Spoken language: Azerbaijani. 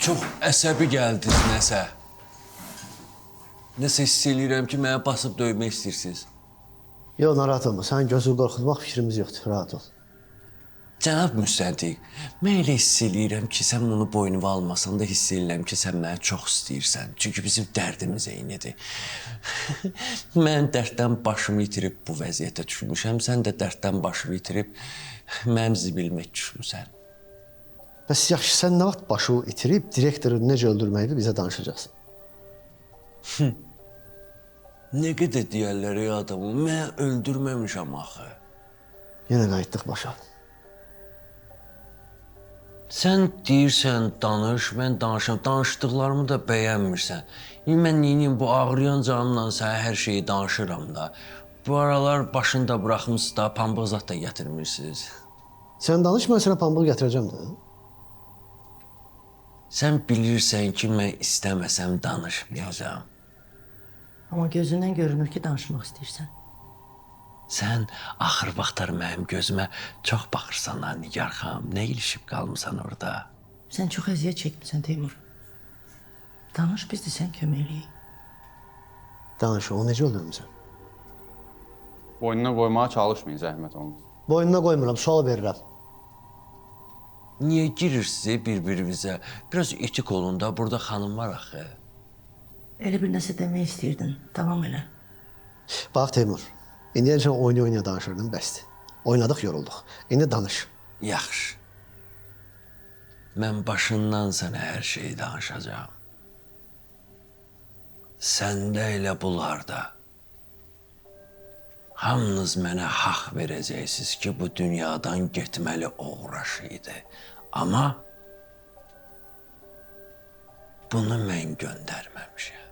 Çox əsəbi gəldiniz nəsə. Nəsə hiss eləyirəm ki, mənə basıb döymək istəyirsiniz. Yox, narahat olma. Sənin gözünü qorxutmaq fikrimiz yoxdur. Rahat ol. Cənab müstəntiq, mən elə hiss eləyirəm ki, sən bunu boynuma almasan da hiss eləyirəm ki, sən məni çox istəyirsən. Çünki bizim dərdimiz eynidir. Mən dərddən başımı itirib bu vəziyyətə düşmüşəm. Sən də dərddən başını itirib mənim zibilmə düşmüsən. Bəs yaxşı, sən nə vaxt başı itirib direktoru necə öldürməkdir bizə danışacaqsın. Nə qədər deyərlər ey adamı, mən öldürməmişəm axı. Yenə qayıtdıq başa. Sən deyirsən, danış, mən danışam. Danışdıqlarımı da bəyənmirsən. Mən neynim, bu ağrıyan canımla sənə hər şeyi danışıram da. Bu aralar başını da bıraxmışsınız da, pambıq zat da gətirmirsiniz. Sən danış, mən sənə pambıq gətirəcəm də. Sən bilirsən ki, mən istəməsəm danışmayacağam. Amma gözündən görünür ki, danışmaq istəyirsən. Sən axır vaxtlar mənim gözümə çox baxırsan ha, Nigar xanım. Nə ilişib qalmısan orada? Sən çox əziyyət çəkmirsən, Teymur. Danış, biz də sən kömək eləyik. Danış, onu necə öldürmüsən? Boynuna qoymağa çalışmayın, zəhmət olmaz. Boynuna qoymuram, sual verirəm. Niyə girirsiniz bir-birimizə? Biraz etik olun da, burada xanım var axı. Elə bir nəsə demək istəyirdin, davam elə. Bax Teymur, indiyəcə oynaya-oynaya danışırdın, bəsdir. Oynadıq, yorulduq. İndi danış. Yaxşı. Mən başından sənə hər şeyi danışacağam. Səndə elə bunlarda. Hamınız mənə haqq verəcəksiniz ki, bu dünyadan getməli uğraş idi. Amma bunu mən göndərməmişəm.